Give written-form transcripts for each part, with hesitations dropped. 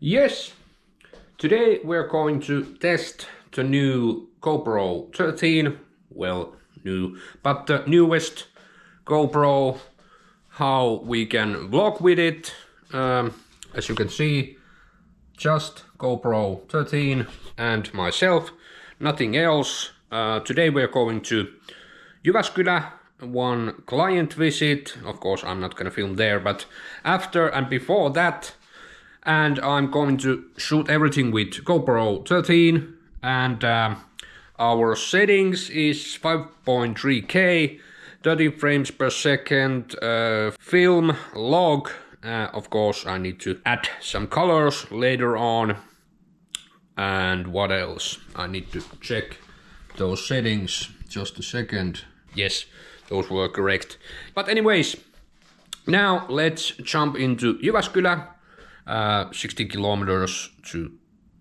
Yes, today we're going to test the new GoPro 13, well, new, but the newest GoPro, how we can vlog with it. As you can see, just GoPro 13 and myself, nothing else. Today we're going to Jyväskylä, one client visit. Of course, I'm not gonna film there, but after and before that, and I'm going to shoot everything with GoPro 13, and our settings is 5.3K, 30 frames per second, film log. Of course, I need to add some colors later on. And what else? I need to check those settings. Just a second. Yes, those were correct. But anyways, now let's jump into Jyväskylä. 60 kilometers to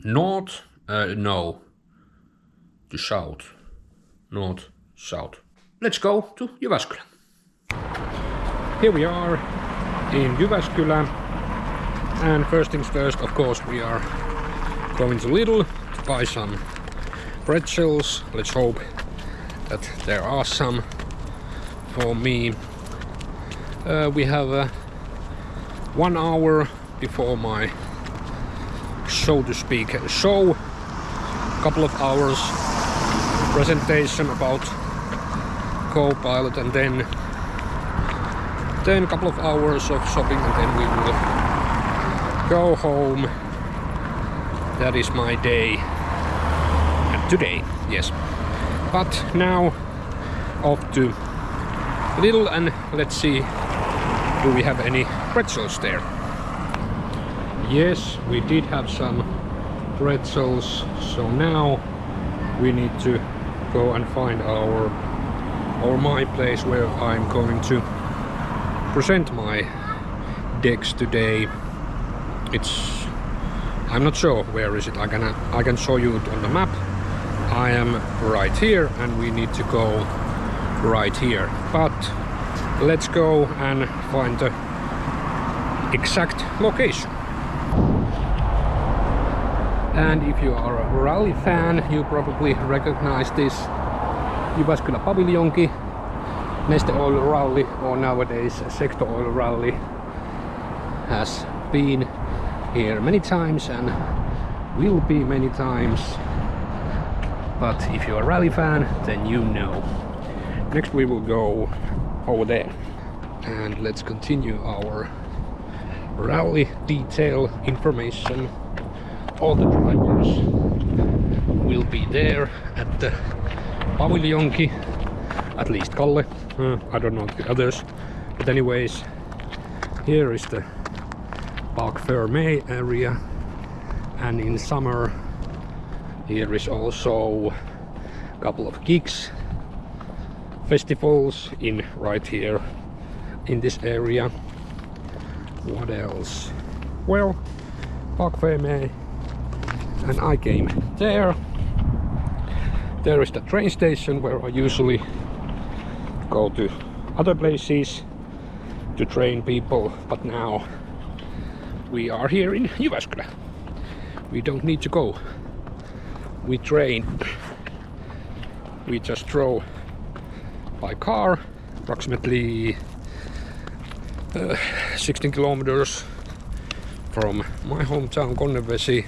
north, no, to south, north, south. Let's go to Jyväskylä. Here we are in Jyväskylä, and first things first, of course, we are going to Lidl to buy some pretzels. Let's hope that there are some for me. We have 1 hour before my, so to speak, show. Couple of hours presentation about Copilot, and then a couple of hours of shopping, and then we will go home. That is my day today, yes. But now off to Lidl, and let's see, do we have any pretzels there? Yes, we did have some pretzels, so now we need to go and find my place where I'm going to present my decks today. I'm not sure where is it. I can show you it on the map. I am right here and we need to go right here, but let's go and find the exact location. And if you are a rally fan, you probably recognize this Jyväskylä paviljonki, Neste Oil Rally, or nowadays Sector Oil Rally, has been here many times and will be many times. But if you're a rally fan, then you know. Next we will go over there. And let's continue our rally detail information. All the drivers will be there at the paviljonki, at least Kalle. I don't know the others, but anyways, here is the Park Ferme area, and in summer here is also a couple of gigs, festivals in right here in this area. What else? Well, Park Ferme, and I came there. There is the train station where I usually go to other places to train people, but now we are here in Jyväskylä. We don't need to go. We train. We just drove by car approximately 16 kilometers from my hometown Konnevesi,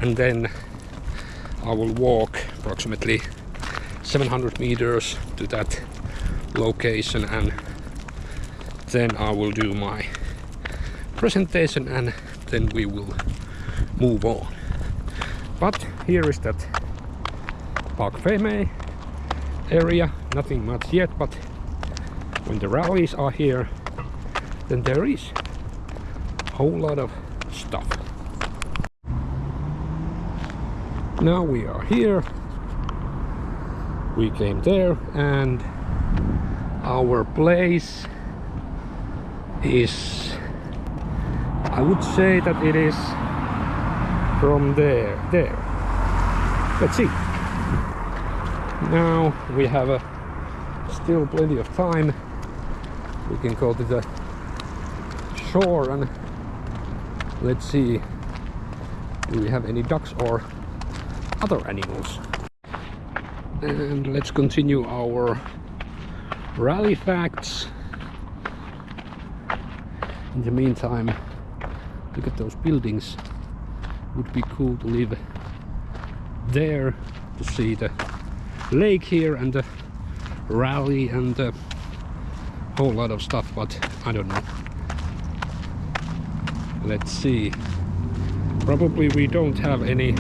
and then I will walk approximately 700 meters to that location, and then I will do my presentation, and then we will move on. But here is that Park Ferme area, nothing much yet, but when the rallies are here, then there is a whole lot of stuff. Now we are here. We came there, and our place is, I would say that it is from there. Let's see. Now we have still plenty of time. We can go to the shore and let's see do we have any ducks or other animals. And let's continue our rally facts. In the meantime, look at those buildings. Would be cool to live there to see the lake here and the rally and a whole lot of stuff, but I don't know. Let's see. Probably we don't have any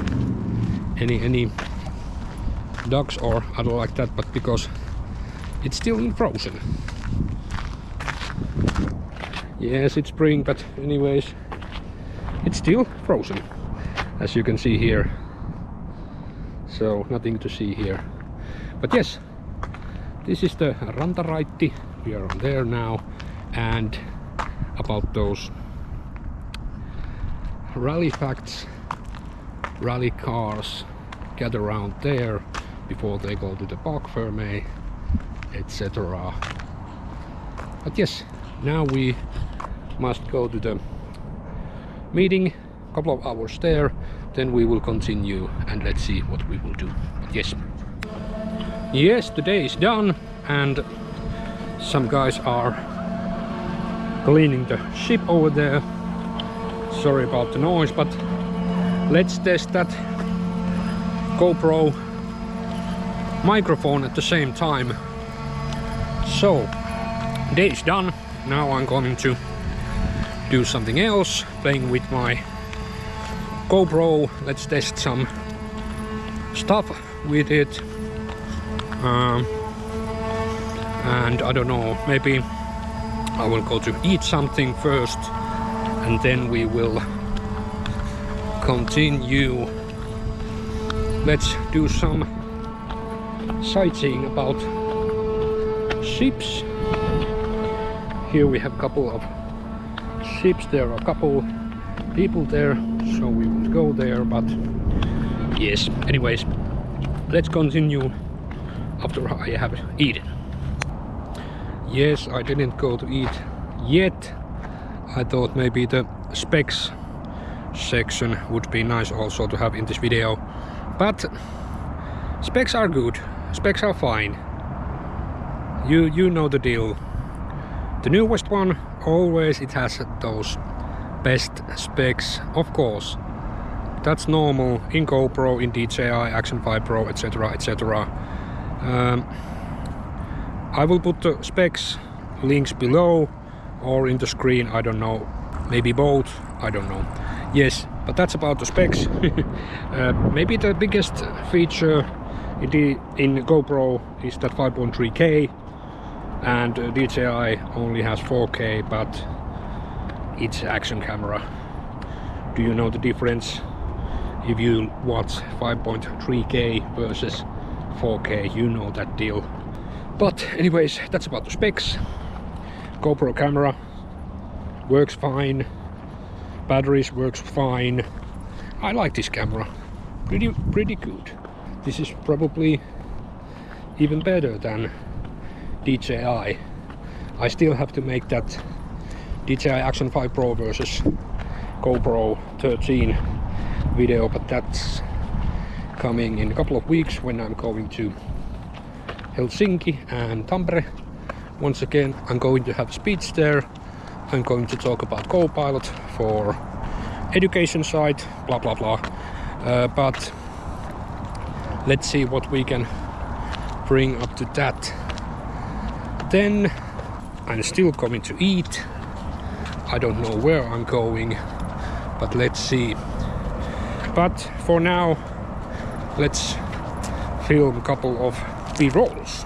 ducks or other like that, but because it's still frozen. Yes, it's spring, but anyways, it's still frozen, as you can see here. So nothing to see here. But yes, this is the Rantaraitti. We are on there now. And about those rally facts, rally cars get around there before they go to the Parkferme, etc. But yes, now we must go to the meeting, a couple of hours there, then we will continue and let's see what we will do. But yes, the day is done and some guys are cleaning the ship over there. Sorry about the noise, but let's test that GoPro microphone at the same time. So, day is done. Now I'm going to do something else, playing with my GoPro. Let's test some stuff with it. And I don't know, maybe I will go to eat something first and then we will continue. Let's do some sightseeing about ships. Here we have a couple of ships, there are a couple people there, so we will go there, but yes, anyways, let's continue after I have eaten. Yes, I didn't go to eat yet. I thought maybe the specs section would be nice also to have in this video, but specs are good, specs are fine. You know the deal. The newest one, always it has those best specs, of course. That's normal in GoPro, in DJI, Action 5 Pro, etc, etc. I will put the specs links below or in the screen, I don't know, maybe both, I don't know. Yes, but that's about the specs. Maybe the biggest feature in GoPro is that 5.3K, and DJI only has 4K, but it's action camera. Do you know the difference if you watch 5.3K versus 4K? You know that deal. But anyways, that's about the specs. GoPro camera works fine, batteries works fine. I like this camera, pretty good. This is probably even better than DJI. I still have to make that DJI Action 5 Pro versus GoPro13 video, but that's coming in a couple of weeks when I'm going to Helsinki and Tampere. Once again, I'm going to have a speech there. I'm going to talk about Copilot for education side, blah blah blah. But let's see what we can bring up to that. Then I'm still going to eat. I don't know where I'm going, but let's see. But for now, let's film a couple of B-rolls.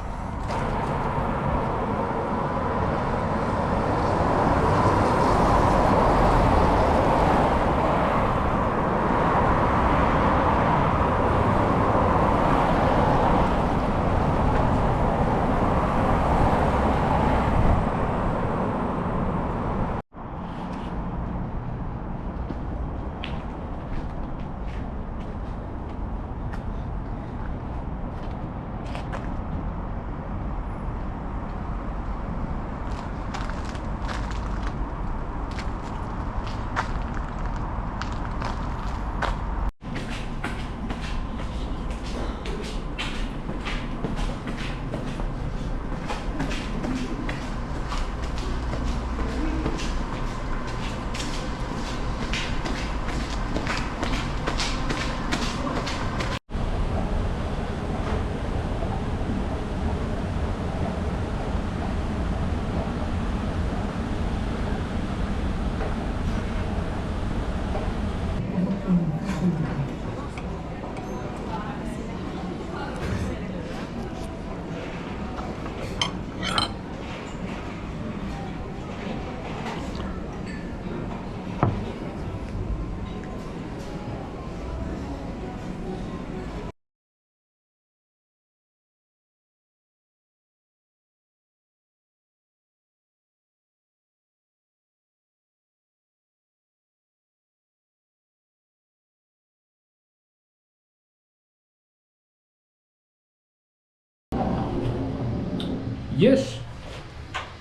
Yes,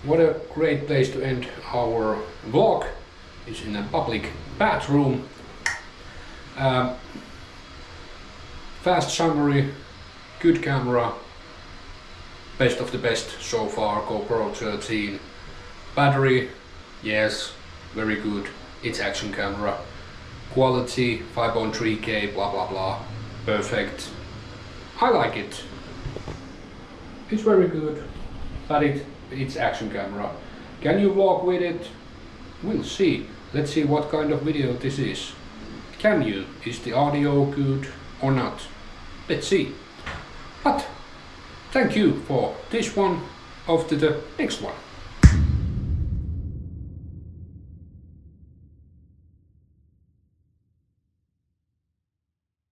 what a great place to end our vlog. It's in a public bathroom. Fast summary, good camera, best of the best so far, GoPro13. Battery, yes, very good, it's action camera. Quality, 5.3K, blah blah blah, perfect. I like it. It's very good, but it's action camera. Can you vlog with it? We'll see. Let's see what kind of video this is. Can you? Is the audio good or not? Let's see. But thank you for this one. Off to the next one.